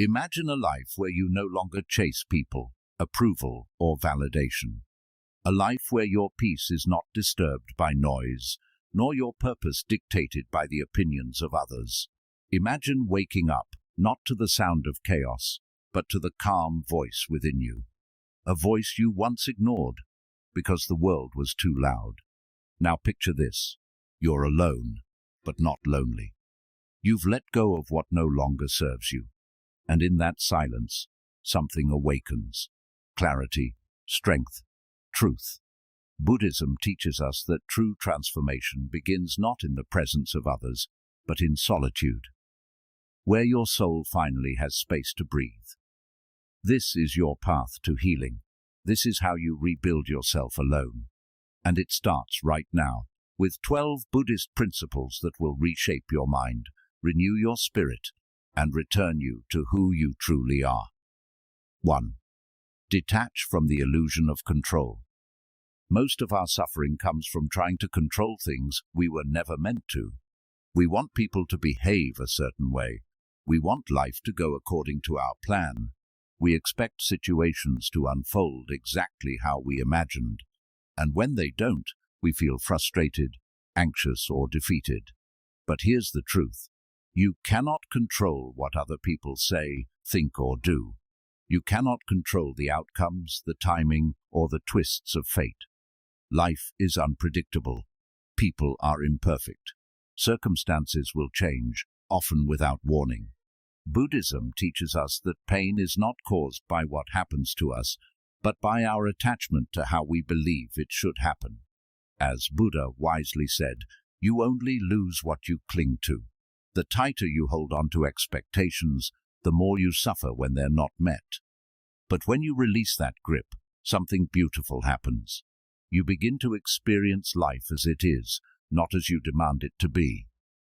Imagine a life where you no longer chase people, approval, or validation. A life where your peace is not disturbed by noise, nor your purpose dictated by the opinions of others. Imagine waking up, not to the sound of chaos, but to the calm voice within you. A voice you once ignored, because the world was too loud. Now picture this. You're alone, but not lonely. You've let go of what no longer serves you. And in that silence, something awakens. Clarity, strength, truth. Buddhism teaches us that true transformation begins not in the presence of others, but in solitude, where your soul finally has space to breathe. This is your path to healing. This is how you rebuild yourself alone. And it starts right now, with 12 Buddhist principles that will reshape your mind, renew your spirit, and return you to who you truly are. 1. Detach from the illusion of control. Most of our suffering comes from trying to control things we were never meant to. We want people to behave a certain way. We want life to go according to our plan. We expect situations to unfold exactly how we imagined. And when they don't, we feel frustrated, anxious, or defeated. But here's the truth. You cannot control what other people say, think, or do. You cannot control the outcomes, the timing, or the twists of fate. Life is unpredictable. People are imperfect. Circumstances will change, often without warning. Buddhism teaches us that pain is not caused by what happens to us, but by our attachment to how we believe it should happen. As Buddha wisely said, you only lose what you cling to. The tighter you hold on to expectations, the more you suffer when they're not met. But when you release that grip, something beautiful happens. You begin to experience life as it is, not as you demand it to be.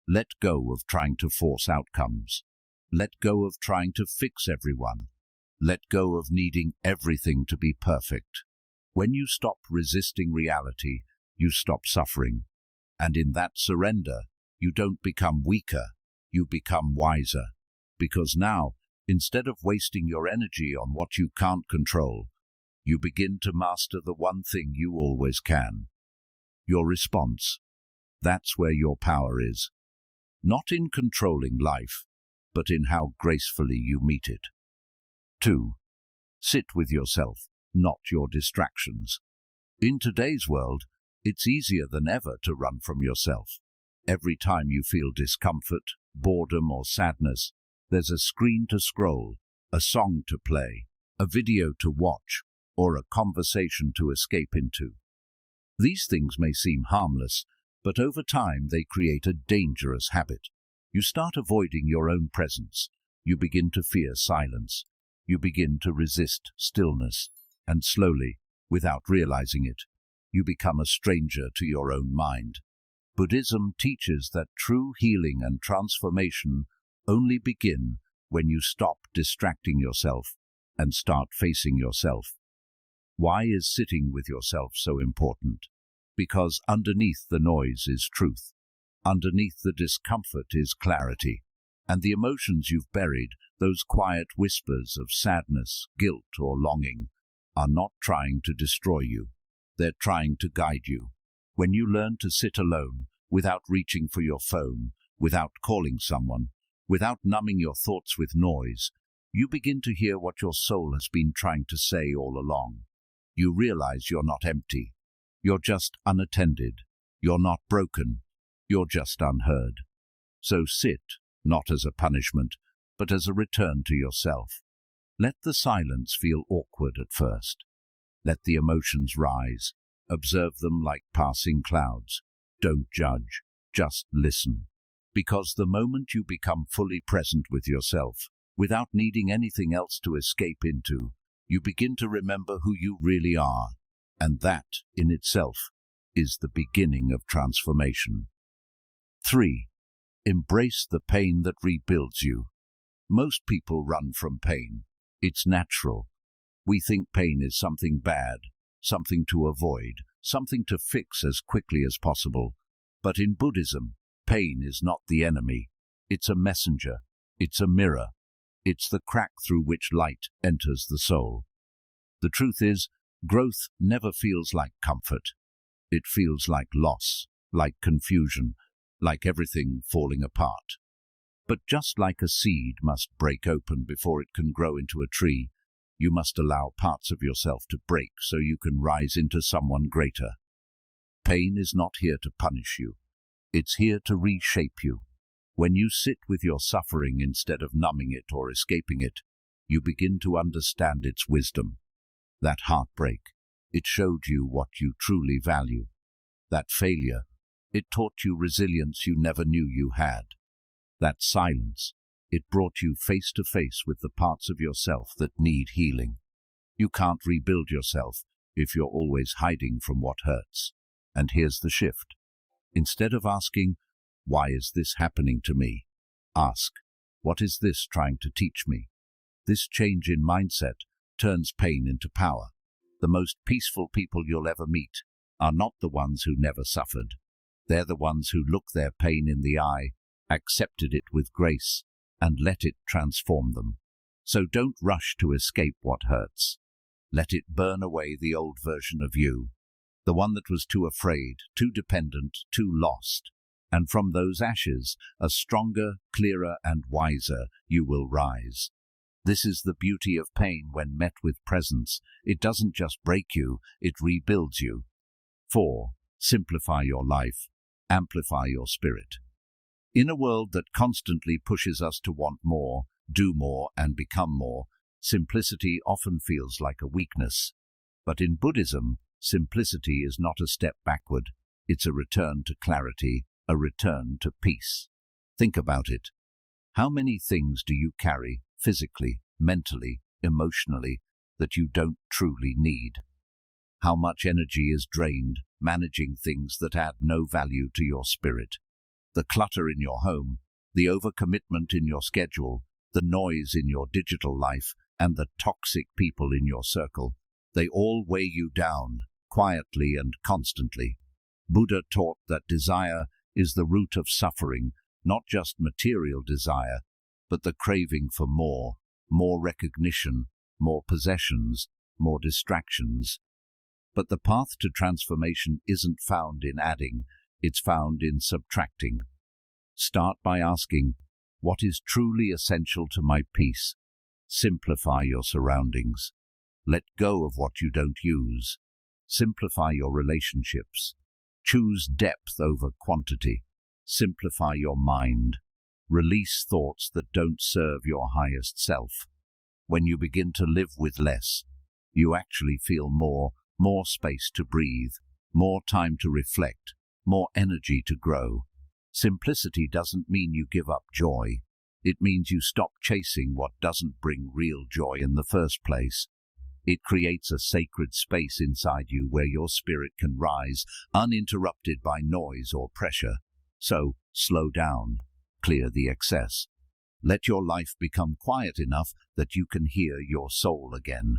Let go of trying to force outcomes. Let go of trying to fix everyone. Let go of needing everything to be perfect. When you stop resisting reality, you stop suffering. And in that surrender, you don't become weaker, you become wiser. Because now, instead of wasting your energy on what you can't control, you begin to master the one thing you always can. Your response. That's where your power is. Not in controlling life, but in how gracefully you meet it. 2. Sit with yourself, not your distractions. In today's world, it's easier than ever to run from yourself. Every time you feel discomfort, boredom, or sadness, there's a screen to scroll, a song to play, a video to watch, or a conversation to escape into. These things may seem harmless, but over time they create a dangerous habit. You start avoiding your own presence. You begin to fear silence. You begin to resist stillness. And slowly, without realizing it, you become a stranger to your own mind. Buddhism teaches that true healing and transformation only begin when you stop distracting yourself and start facing yourself. Why is sitting with yourself so important? Because underneath the noise is truth. Underneath the discomfort is clarity. And the emotions you've buried, those quiet whispers of sadness, guilt, or longing, are not trying to destroy you. They're trying to guide you. When you learn to sit alone, without reaching for your phone, without calling someone, without numbing your thoughts with noise, you begin to hear what your soul has been trying to say all along. You realize you're not empty. You're just unattended. You're not broken. You're just unheard. So sit, not as a punishment, but as a return to yourself. Let the silence feel awkward at first. Let the emotions rise. Observe them like passing clouds. Don't judge, just listen. Because the moment you become fully present with yourself, without needing anything else to escape into, you begin to remember who you really are. And that, in itself, is the beginning of transformation. 3. Embrace the pain that rebuilds you. Most people run from pain. It's natural. We think pain is something bad, something to avoid, something to fix as quickly as possible. But in Buddhism, pain is not the enemy. It's a messenger. It's a mirror. It's the crack through which light enters the soul. The truth is, growth never feels like comfort. It feels like loss, like confusion, like everything falling apart. But just like a seed must break open before it can grow into a tree, you must allow parts of yourself to break so you can rise into someone greater. Pain is not here to punish you. It's here to reshape you. When you sit with your suffering instead of numbing it or escaping it, you begin to understand its wisdom. That heartbreak, it showed you what you truly value. That failure, it taught you resilience you never knew you had. That silence, it brought you face to face with the parts of yourself that need healing. You can't rebuild yourself if you're always hiding from what hurts. And here's the shift. Instead of asking, "Why is this happening to me?" ask, "What is this trying to teach me?" This change in mindset turns pain into power. The most peaceful people you'll ever meet are not the ones who never suffered. They're the ones who look their pain in the eye, accepted it with grace, and let it transform them. So don't rush to escape what hurts. Let it burn away the old version of you, the one that was too afraid, too dependent, too lost. And from those ashes, a stronger, clearer, and wiser you will rise. This is the beauty of pain when met with presence. It doesn't just break you, it rebuilds you. 4. Simplify your life. Amplify your spirit. In a world that constantly pushes us to want more, do more, and become more, simplicity often feels like a weakness. But in Buddhism, simplicity is not a step backward. It's a return to clarity, a return to peace. Think about it. How many things do you carry, physically, mentally, emotionally, that you don't truly need? How much energy is drained managing things that add no value to your spirit? The clutter in your home, the overcommitment in your schedule, the noise in your digital life, and the toxic people in your circle, they all weigh you down, quietly and constantly. Buddha taught that desire is the root of suffering, not just material desire, but the craving for more recognition, more possessions, more distractions. But the path to transformation isn't found in adding, it's found in subtracting. Start by asking, what is truly essential to my peace? Simplify your surroundings. Let go of what you don't use. Simplify your relationships. Choose depth over quantity. Simplify your mind. Release thoughts that don't serve your highest self. When you begin to live with less, you actually feel more space to breathe, more time to reflect, more energy to grow. Simplicity doesn't mean you give up joy. It means you stop chasing what doesn't bring real joy in the first place. It creates a sacred space inside you where your spirit can rise, uninterrupted by noise or pressure. So, slow down, clear the excess. Let your life become quiet enough that you can hear your soul again.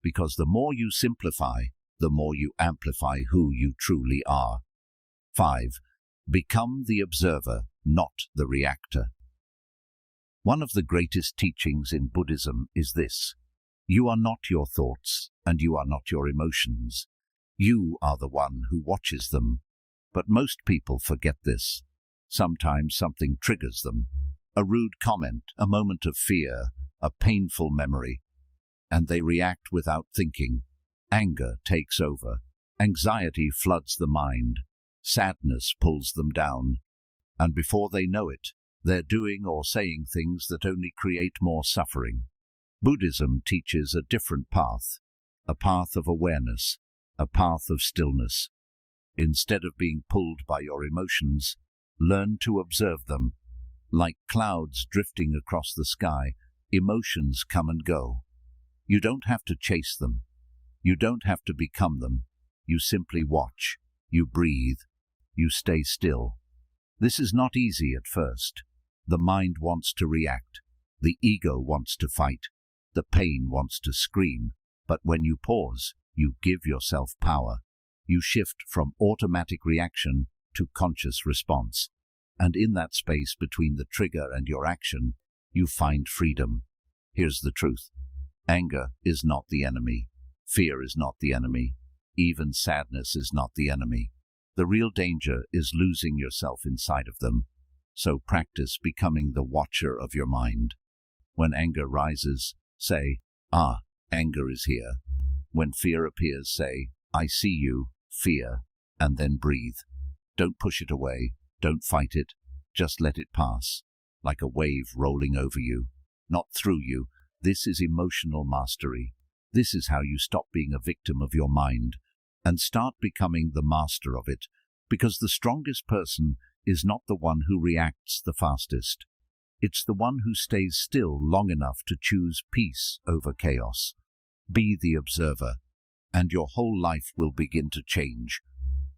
Because the more you simplify, the more you amplify who you truly are. 5. Become the observer, not the reactor. One of the greatest teachings in Buddhism is this: you are not your thoughts, and you are not your emotions. You are the one who watches them. But most people forget this. Sometimes something triggers them. A rude comment, a moment of fear, a painful memory, and they react without thinking. Anger takes over. Anxiety floods the mind. Sadness pulls them down. And before they know it, they're doing or saying things that only create more suffering. Buddhism teaches a different path, a path of awareness, a path of stillness. Instead of being pulled by your emotions, learn to observe them. Like clouds drifting across the sky, emotions come and go. You don't have to chase them. You don't have to become them. You simply watch. You breathe. You stay still. This is not easy at first. The mind wants to react. The ego wants to fight. The pain wants to scream. But when you pause, you give yourself power. You shift from automatic reaction to conscious response. And in that space between the trigger and your action, you find freedom. Here's the truth. Anger is not the enemy. Fear is not the enemy. Even sadness is not the enemy. The real danger is losing yourself inside of them. So practice becoming the watcher of your mind. When anger rises, say, "Ah, anger is here." When fear appears, say, "I see you, fear," and then breathe. Don't push it away. Don't fight it. Just let it pass, like a wave rolling over you, not through you. This is emotional mastery. This is how you stop being a victim of your mind and start becoming the master of it, because the strongest person is not the one who reacts the fastest. It's the one who stays still long enough to choose peace over chaos. Be the observer, and your whole life will begin to change.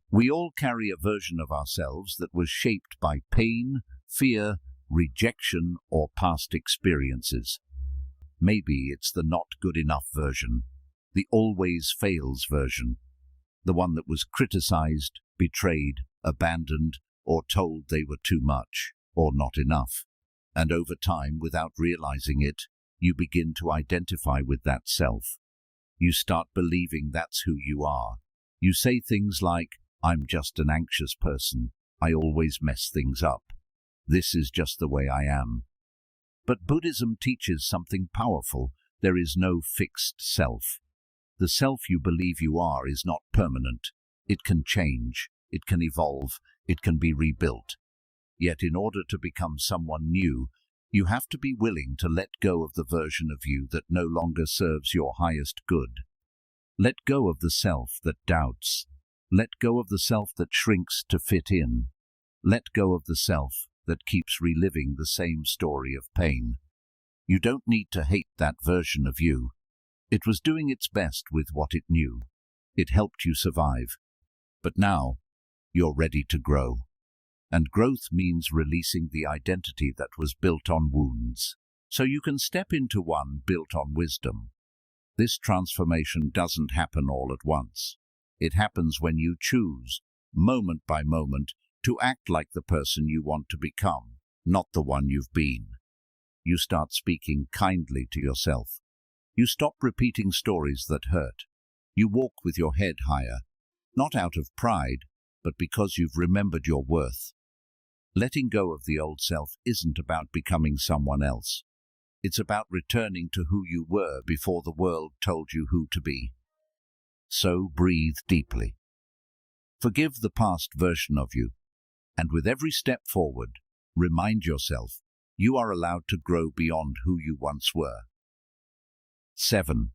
We all carry a version of ourselves that was shaped by pain, fear, rejection, or past experiences. Maybe it's the not good enough version, the always fails version, the one that was criticized, betrayed, abandoned, or told they were too much or not enough. And over time, without realizing it, you begin to identify with that self. You start believing that's who you are. You say things like, "I'm just an anxious person. I always mess things up. This is just the way I am." But Buddhism teaches something powerful. There is no fixed self. The self you believe you are is not permanent. It can change, it can evolve, it can be rebuilt. Yet in order to become someone new, you have to be willing to let go of the version of you that no longer serves your highest good. Let go of the self that doubts. Let go of the self that shrinks to fit in. Let go of the self that keeps reliving the same story of pain. You don't need to hate that version of you. It was doing its best with what it knew. It helped you survive. But now, you're ready to grow. And growth means releasing the identity that was built on wounds, so you can step into one built on wisdom. This transformation doesn't happen all at once. It happens when you choose, moment by moment, to act like the person you want to become, not the one you've been. You start speaking kindly to yourself. You stop repeating stories that hurt. You walk with your head higher, not out of pride, but because you've remembered your worth. Letting go of the old self isn't about becoming someone else. It's about returning to who you were before the world told you who to be. So breathe deeply. Forgive the past version of you, and with every step forward, remind yourself you are allowed to grow beyond who you once were. 7.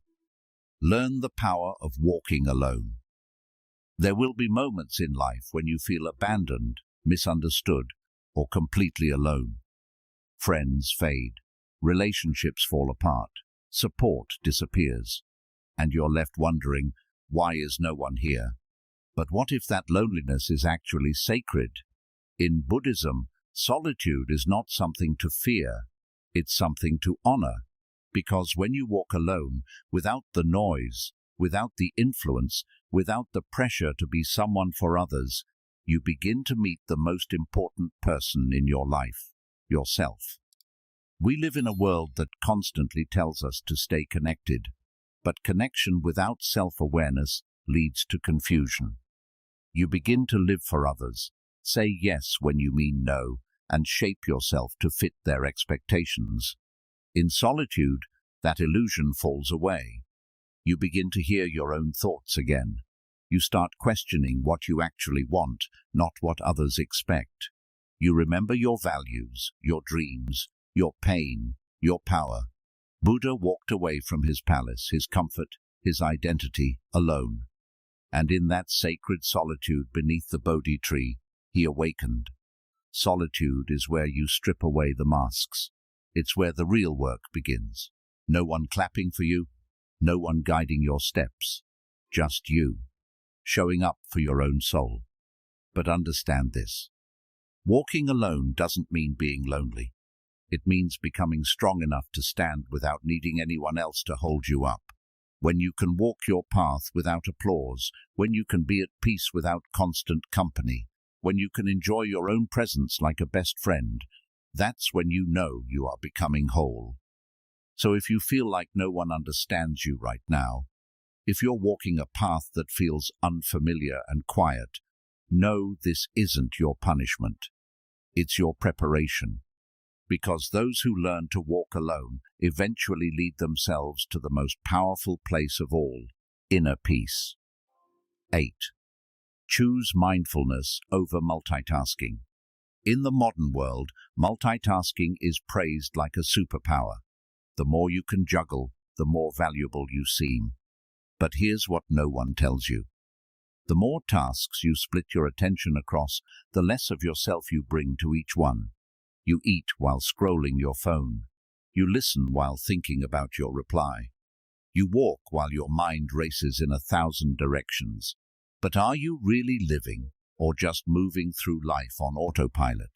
Learn the power of walking alone. There will be moments in life when you feel abandoned, misunderstood, or completely alone. Friends fade, relationships fall apart, support disappears, and you're left wondering, why is no one here? But what if that loneliness is actually sacred? In Buddhism, solitude is not something to fear, it's something to honor, because when you walk alone, without the noise, without the influence, without the pressure to be someone for others, you begin to meet the most important person in your life, yourself. We live in a world that constantly tells us to stay connected, but connection without self-awareness leads to confusion. You begin to live for others, say yes when you mean no, and shape yourself to fit their expectations. In solitude, that illusion falls away. You begin to hear your own thoughts again. You start questioning what you actually want, not what others expect. You remember your values, your dreams, your pain, your power. Buddha walked away from his palace, his comfort, his identity, alone. And in that sacred solitude beneath the Bodhi tree, he awakened. Solitude is where you strip away the masks. It's where the real work begins. No one clapping for you, no one guiding your steps. Just you, showing up for your own soul. But understand this. Walking alone doesn't mean being lonely. It means becoming strong enough to stand without needing anyone else to hold you up. When you can walk your path without applause, when you can be at peace without constant company, when you can enjoy your own presence like a best friend, that's when you know you are becoming whole. So if you feel like no one understands you right now, if you're walking a path that feels unfamiliar and quiet, know this isn't your punishment. It's your preparation. Because those who learn to walk alone eventually lead themselves to the most powerful place of all, inner peace. 8. Choose mindfulness over multitasking. In the modern world, multitasking is praised like a superpower. The more you can juggle, the more valuable you seem. But here's what no one tells you. The more tasks you split your attention across, the less of yourself you bring to each one. You eat while scrolling your phone. You listen while thinking about your reply. You walk while your mind races in 1,000 directions. But are you really living, or just moving through life on autopilot?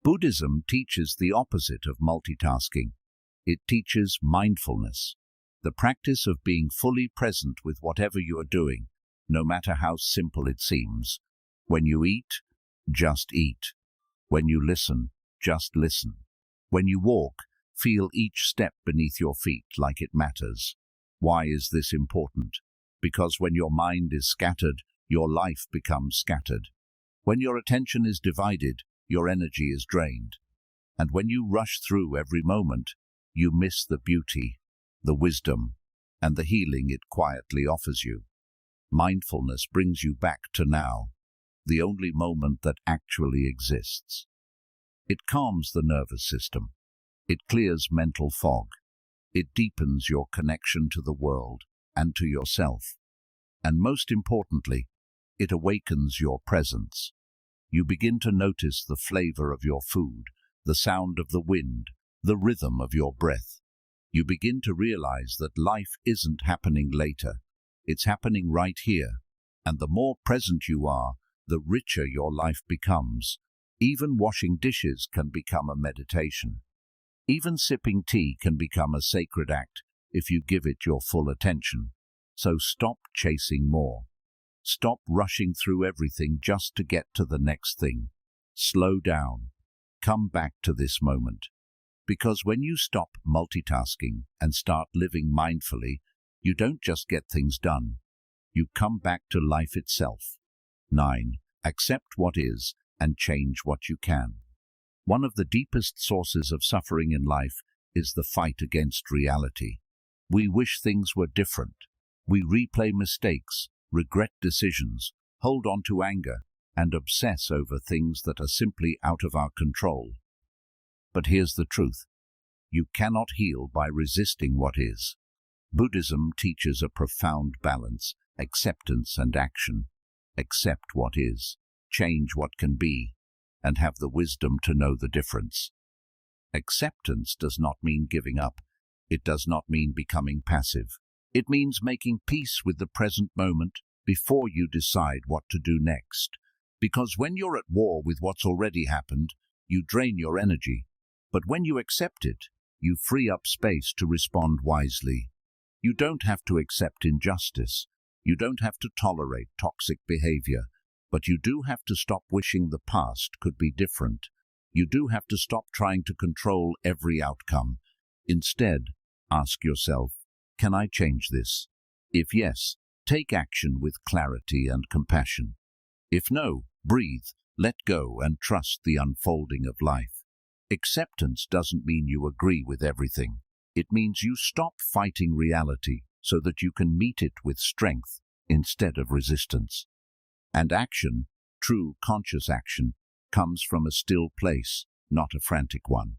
Buddhism teaches the opposite of multitasking. It teaches mindfulness, the practice of being fully present with whatever you are doing, no matter how simple it seems. When you eat, just eat. When you listen, just listen. When you walk, feel each step beneath your feet like it matters. Why is this important? Because when your mind is scattered, your life becomes scattered. When your attention is divided, your energy is drained. And when you rush through every moment, you miss the beauty, the wisdom, and the healing it quietly offers you. Mindfulness brings you back to now, the only moment that actually exists. It calms the nervous system. It clears mental fog. It deepens your connection to the world and to yourself. And most importantly, it awakens your presence. You begin to notice the flavor of your food, the sound of the wind, the rhythm of your breath. You begin to realize that life isn't happening later. It's happening right here. And the more present you are, the richer your life becomes. Even washing dishes can become a meditation. Even sipping tea can become a sacred act if you give it your full attention. So stop chasing more. Stop rushing through everything just to get to the next thing. Slow down. Come back to this moment. Because when you stop multitasking and start living mindfully, you don't just get things done. You come back to life itself. 9. Accept what is and change what you can. One of the deepest sources of suffering in life is the fight against reality. We wish things were different. We replay mistakes, regret decisions, hold on to anger, and obsess over things that are simply out of our control. But here's the truth. You cannot heal by resisting what is. Buddhism teaches a profound balance, acceptance and action. Accept what is, change what can be, and have the wisdom to know the difference. Acceptance does not mean giving up. It does not mean becoming passive. It means making peace with the present moment before you decide what to do next. Because when you're at war with what's already happened, you drain your energy. But when you accept it, you free up space to respond wisely. You don't have to accept injustice. You don't have to tolerate toxic behavior. But you do have to stop wishing the past could be different. You do have to stop trying to control every outcome. Instead, ask yourself, can I change this? If yes, take action with clarity and compassion. If no, breathe, let go, and trust the unfolding of life. Acceptance doesn't mean you agree with everything. It means you stop fighting reality so that you can meet it with strength instead of resistance. And action, true conscious action, comes from a still place, not a frantic one.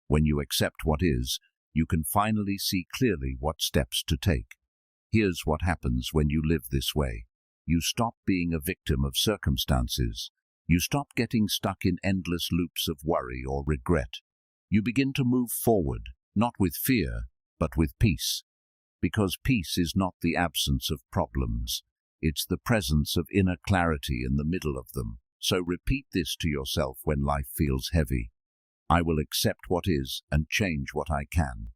When you accept what is, you can finally see clearly what steps to take. Here's what happens when you live this way. You stop being a victim of circumstances. You stop getting stuck in endless loops of worry or regret. You begin to move forward, not with fear, but with peace. Because peace is not the absence of problems. It's the presence of inner clarity in the middle of them. So repeat this to yourself when life feels heavy. I will accept what is and change what I can.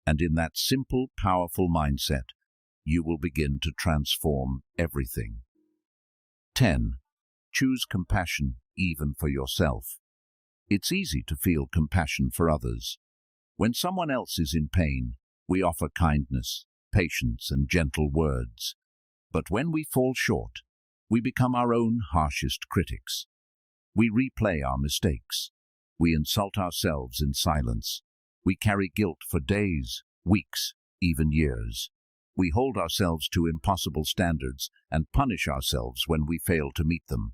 And in that simple, powerful mindset, you will begin to transform everything. 10. Choose compassion even for yourself. It's easy to feel compassion for others. When someone else is in pain, we offer kindness, patience, and gentle words. But when we fall short, we become our own harshest critics. We replay our mistakes. We insult ourselves in silence. We carry guilt for days, weeks, even years. We hold ourselves to impossible standards and punish ourselves when we fail to meet them.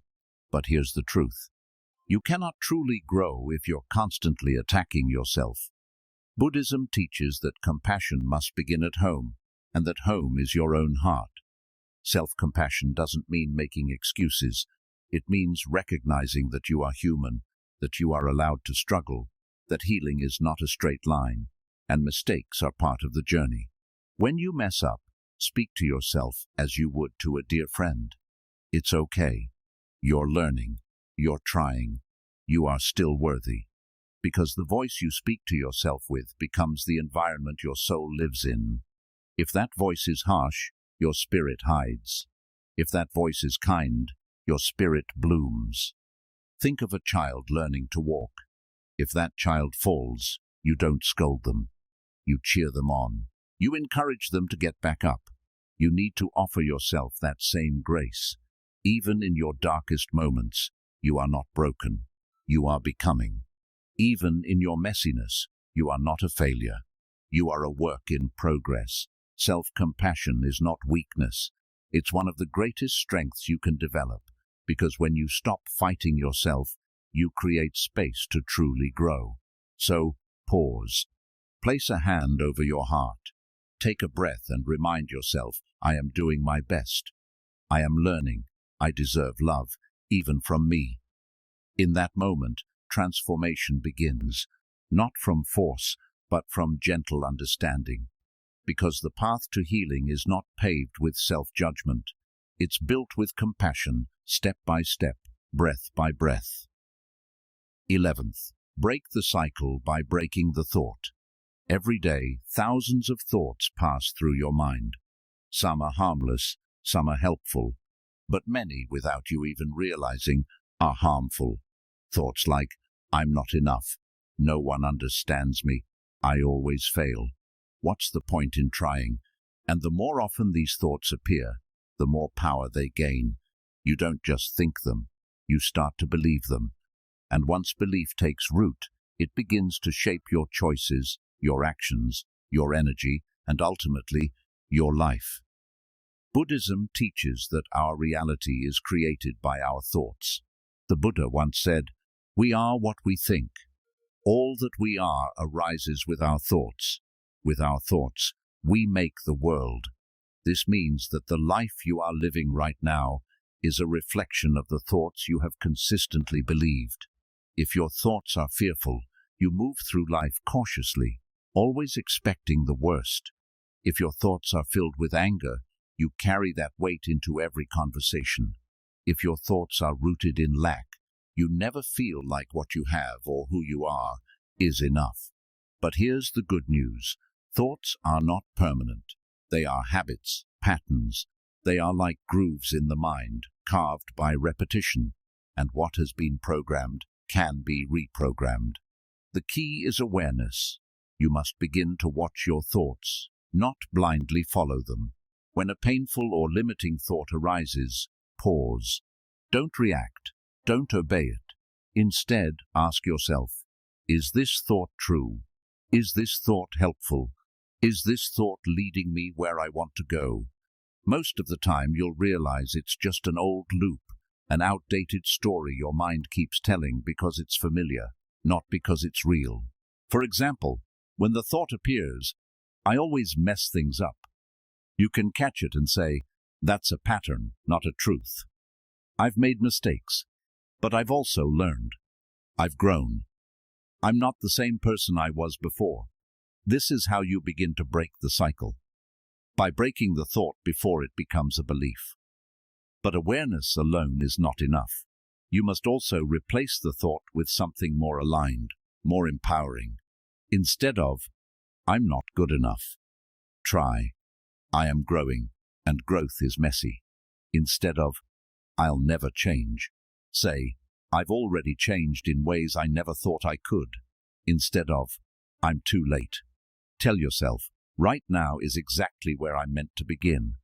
But here's the truth. You cannot truly grow if you're constantly attacking yourself. Buddhism teaches that compassion must begin at home, and that home is your own heart. Self-compassion doesn't mean making excuses. It means recognizing that you are human, that you are allowed to struggle, that healing is not a straight line, and mistakes are part of the journey. When you mess up, speak to yourself as you would to a dear friend. It's okay. You're learning. You're trying. You are still worthy. Because the voice you speak to yourself with becomes the environment your soul lives in. If that voice is harsh, your spirit hides. If that voice is kind, your spirit blooms. Think of a child learning to walk. If that child falls, you don't scold them. You cheer them on. You encourage them to get back up. You need to offer yourself that same grace. Even in your darkest moments, you are not broken. You are becoming. Even in your messiness, you are not a failure. You are a work in progress. Self-compassion is not weakness. It's one of the greatest strengths you can develop, because when you stop fighting yourself, you create space to truly grow. So, pause. Place a hand over your heart. Take a breath and remind yourself, I am doing my best. I am learning. I deserve love, even from me. In that moment, transformation begins, not from force, but from gentle understanding. Because the path to healing is not paved with self-judgment. It's built with compassion, step by step, breath by breath. 11th, break the cycle by breaking the thought. Every day, thousands of thoughts pass through your mind. Some are harmless, some are helpful, but many, without you even realizing, are harmful. Thoughts like, I'm not enough, no one understands me, I always fail. What's the point in trying? And the more often these thoughts appear, the more power they gain. You don't just think them, you start to believe them. And once belief takes root, it begins to shape your choices, your actions, your energy, and ultimately, your life. Buddhism teaches that our reality is created by our thoughts. The Buddha once said, "We are what we think. All that we are arises with our thoughts. With our thoughts, we make the world." This means that the life you are living right now is a reflection of the thoughts you have consistently believed. If your thoughts are fearful, you move through life cautiously, always expecting the worst. If your thoughts are filled with anger, you carry that weight into every conversation. If your thoughts are rooted in lack, you never feel like what you have or who you are is enough. But here's the good news. Thoughts are not permanent. They are habits, patterns. They are like grooves in the mind, carved by repetition. And what has been programmed can be reprogrammed. The key is awareness. You must begin to watch your thoughts, not blindly follow them. When a painful or limiting thought arises, pause. Don't react. Don't obey it. Instead, ask yourself, is this thought true? Is this thought helpful? Is this thought leading me where I want to go? Most of the time you'll realize it's just an old loop, an outdated story your mind keeps telling because it's familiar, not because it's real. For example, when the thought appears, I always mess things up. You can catch it and say, that's a pattern, not a truth. I've made mistakes, but I've also learned. I've grown. I'm not the same person I was before. This is how you begin to break the cycle, by breaking the thought before it becomes a belief. But awareness alone is not enough. You must also replace the thought with something more aligned, more empowering. Instead of, I'm not good enough, try, I am growing, and growth is messy. Instead of, I'll never change, say, I've already changed in ways I never thought I could. Instead of, I'm too late. Tell yourself, right now is exactly where I'm meant to begin.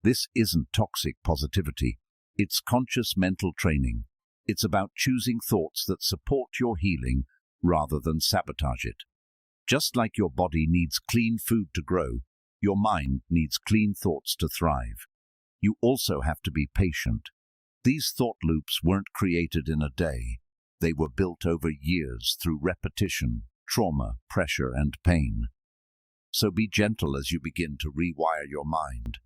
This isn't toxic positivity. It's conscious mental training. It's about choosing thoughts that support your healing rather than sabotage it. Just like your body needs clean food to grow, your mind needs clean thoughts to thrive. You also have to be patient. These thought loops weren't created in a day. They were built over years through repetition, trauma, pressure, and pain. So be gentle as you begin to rewire your mind.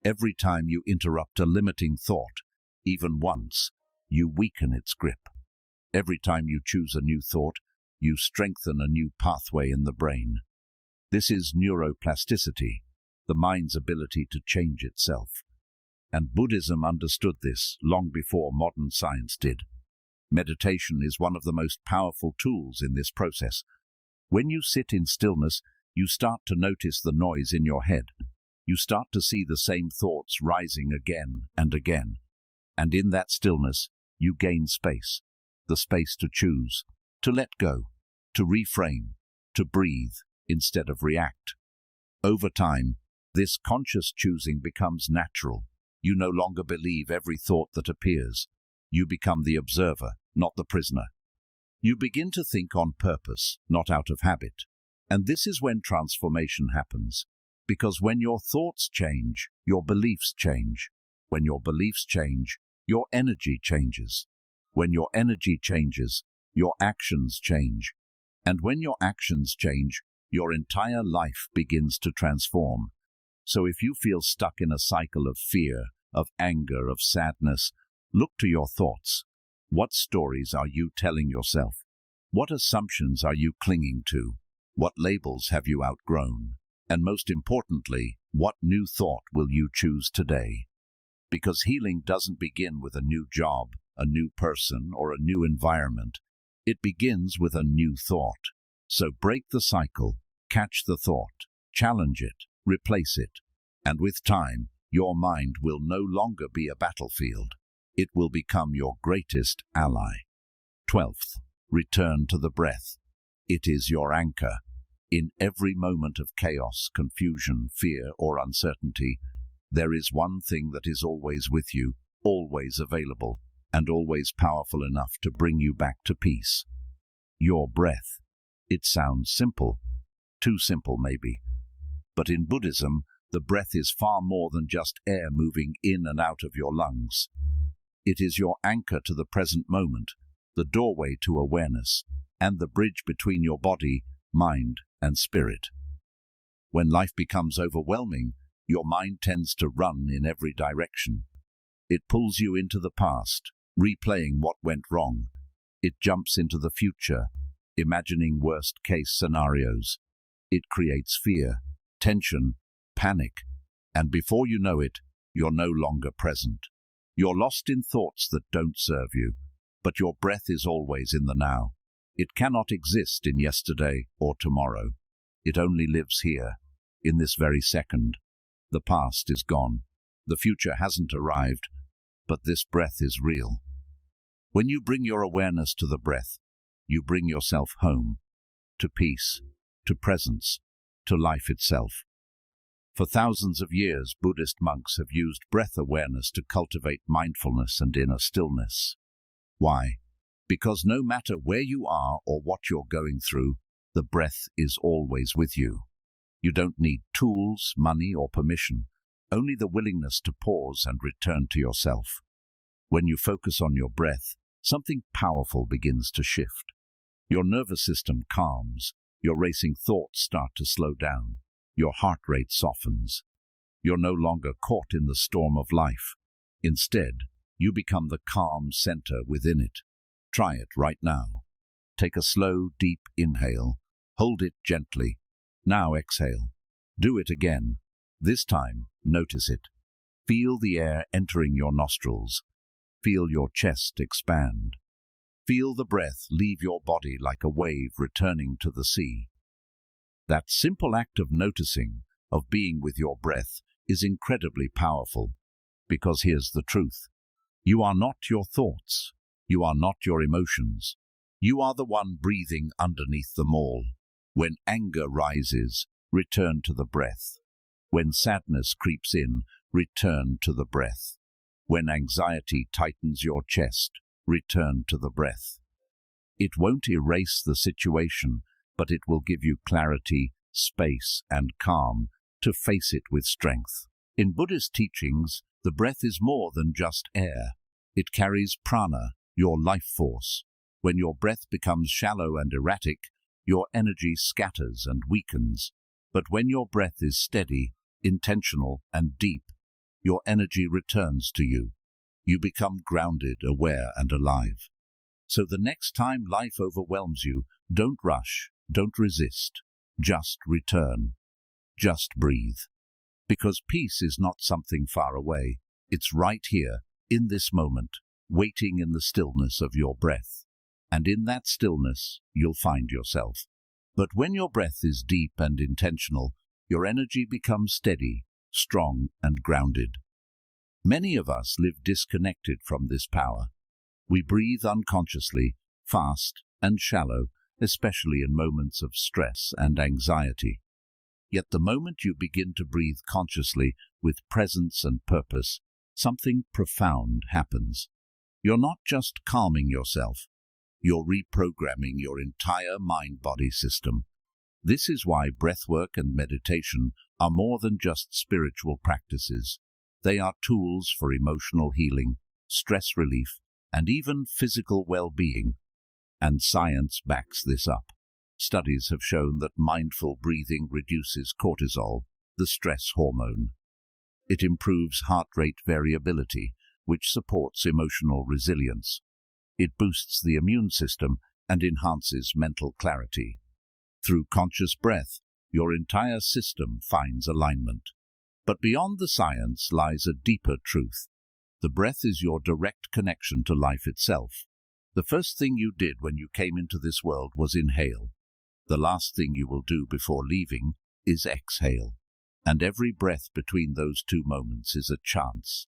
Every time you interrupt a limiting thought, even once, you weaken its grip. Every time you choose a new thought, you strengthen a new pathway in the brain. This is neuroplasticity, the mind's ability to change itself. And Buddhism understood this long before modern science did. Meditation is one of the most powerful tools in this process. When you sit in stillness, you start to notice the noise in your head. You start to see the same thoughts rising again and again. And in that stillness, you gain space. The space to choose, to let go, to reframe, to breathe instead of react. Over time, this conscious choosing becomes natural. You no longer believe every thought that appears. You become the observer, not the prisoner. You begin to think on purpose, not out of habit. And this is when transformation happens. Because when your thoughts change, your beliefs change. When your beliefs change, your energy changes. When your energy changes, your actions change. And when your actions change, your entire life begins to transform. So if you feel stuck in a cycle of fear, of anger, of sadness, look to your thoughts. What stories are you telling yourself? What assumptions are you clinging to? What labels have you outgrown? And most importantly, what new thought will you choose today? Because healing doesn't begin with a new job, a new person, or a new environment. It begins with a new thought. So break the cycle, catch the thought, challenge it, replace it. And with time, your mind will no longer be a battlefield. It will become your greatest ally. 12th, return to the breath. It is your anchor. In every moment of chaos, confusion, fear, or uncertainty, there is one thing that is always with you, always available, and always powerful enough to bring you back to peace. Your breath. It sounds simple. Too simple, maybe. But in Buddhism, the breath is far more than just air moving in and out of your lungs. It is your anchor to the present moment, the doorway to awareness, and the bridge between your body, mind, and spirit. When life becomes overwhelming, your mind tends to run in every direction. It pulls you into the past, replaying what went wrong. It jumps into the future, imagining worst-case scenarios. It creates fear, tension, panic, and before you know it, you're no longer present. You're lost in thoughts that don't serve you, but your breath is always in the now. It cannot exist in yesterday or tomorrow. It only lives here, in this very second. The past is gone. The future hasn't arrived, but this breath is real. When you bring your awareness to the breath, you bring yourself home, to peace, to presence, to life itself. For thousands of years, Buddhist monks have used breath awareness to cultivate mindfulness and inner stillness. Why? Because no matter where you are or what you're going through, the breath is always with you. You don't need tools, money, or permission, only the willingness to pause and return to yourself. When you focus on your breath, something powerful begins to shift. Your nervous system calms, your racing thoughts start to slow down, your heart rate softens. You're no longer caught in the storm of life. Instead, you become the calm center within it. Try it right now. Take a slow, deep inhale. Hold it gently. Now exhale. Do it again. This time, notice it. Feel the air entering your nostrils. Feel your chest expand. Feel the breath leave your body like a wave returning to the sea. That simple act of noticing, of being with your breath, is incredibly powerful. Because here's the truth. You are not your thoughts. You are not your emotions. You are the one breathing underneath them all. When anger rises, return to the breath. When sadness creeps in, return to the breath. When anxiety tightens your chest, return to the breath. It won't erase the situation, but it will give you clarity, space, and calm to face it with strength. In Buddhist teachings, the breath is more than just air. It carries prana, your life force. When your breath becomes shallow and erratic, your energy scatters and weakens. But when your breath is steady, intentional, and deep, your energy returns to you. You become grounded, aware, and alive. So the next time life overwhelms you, don't rush, don't resist. Just return. Just breathe. Because peace is not something far away. It's right here, in this moment, waiting in the stillness of your breath. And in that stillness, you'll find yourself. But when your breath is deep and intentional, your energy becomes steady, strong, and grounded. Many of us live disconnected from this power. We breathe unconsciously, fast and shallow, especially in moments of stress and anxiety. Yet the moment you begin to breathe consciously, with presence and purpose, something profound happens. You're not just calming yourself, you're reprogramming your entire mind-body system. This is why breathwork and meditation are more than just spiritual practices. They are tools for emotional healing, stress relief, and even physical well-being. And science backs this up. Studies have shown that mindful breathing reduces cortisol, the stress hormone. It improves heart rate variability, which supports emotional resilience. It boosts the immune system and enhances mental clarity. Through conscious breath, your entire system finds alignment. But beyond the science lies a deeper truth. The breath is your direct connection to life itself. The first thing you did when you came into this world was inhale. The last thing you will do before leaving is exhale. And every breath between those two moments is a chance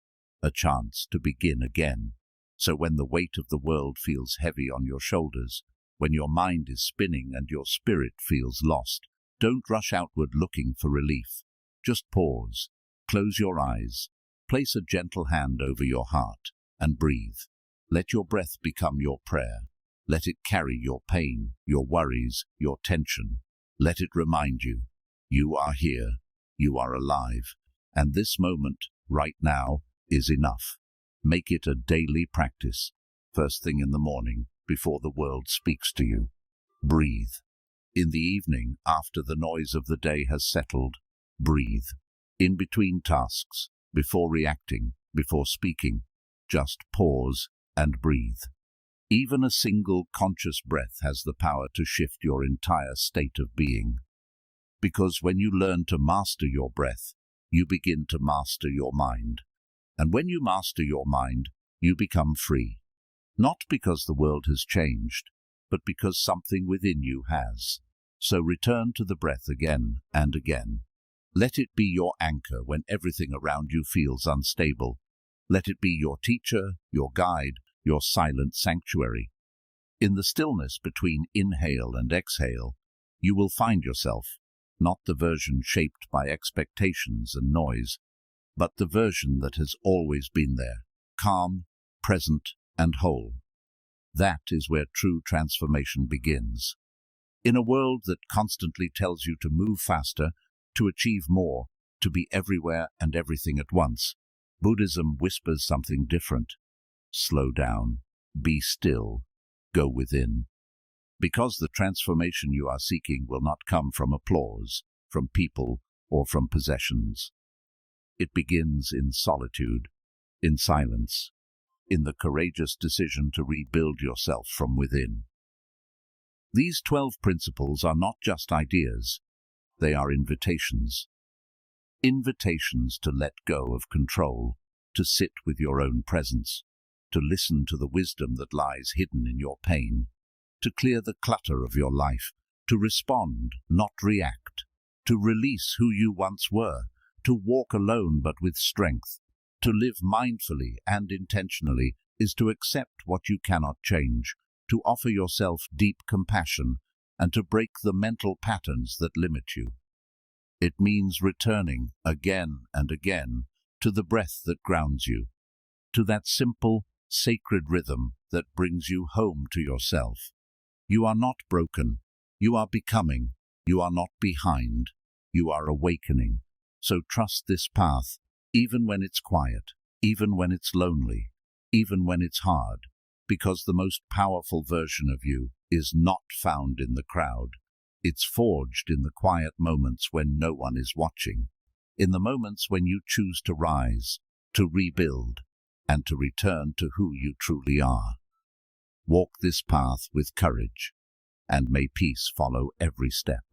to begin again. So when the weight of the world feels heavy on your shoulders, when your mind is spinning and your spirit feels lost, don't rush outward looking for relief. Just pause, close your eyes, place a gentle hand over your heart, and breathe. Let your breath become your prayer. Let it carry your pain, your worries, your tension. Let it remind you, you are here, you are alive, and this moment, right now, is enough. Make it a daily practice, first thing in the morning, before the world speaks to you. Breathe. In the evening, after the noise of the day has settled, breathe. In between tasks, before reacting, before speaking, just pause and breathe. Even a single conscious breath has the power to shift your entire state of being. Because when you learn to master your breath, you begin to master your mind. And when you master your mind, you become free. Not because the world has changed, but because something within you has. So return to the breath again and again. Let it be your anchor when everything around you feels unstable. Let it be your teacher, your guide, your silent sanctuary. In the stillness between inhale and exhale, you will find yourself, not the version shaped by expectations and noise, but the version that has always been there, calm, present, and whole. That is where true transformation begins. In a world that constantly tells you to move faster, to achieve more, to be everywhere and everything at once, Buddhism whispers something different. Slow down, be still, go within. Because the transformation you are seeking will not come from applause, from people, or from possessions. It begins in solitude, in silence, in the courageous decision to rebuild yourself from within. These 12 principles are not just ideas, they are invitations. Invitations to let go of control, to sit with your own presence, to listen to the wisdom that lies hidden in your pain, to clear the clutter of your life, to respond, not react, to release who you once were, to walk alone but with strength. To live mindfully and intentionally is to accept what you cannot change, to offer yourself deep compassion, and to break the mental patterns that limit you. It means returning again and again to the breath that grounds you, to that simple, sacred rhythm that brings you home to yourself. You are not broken. You are becoming. You are not behind. You are awakening. So trust this path, even when it's quiet, even when it's lonely, even when it's hard, because the most powerful version of you is not found in the crowd. It's forged in the quiet moments when no one is watching, in the moments when you choose to rise, to rebuild, and to return to who you truly are. Walk this path with courage, and may peace follow every step.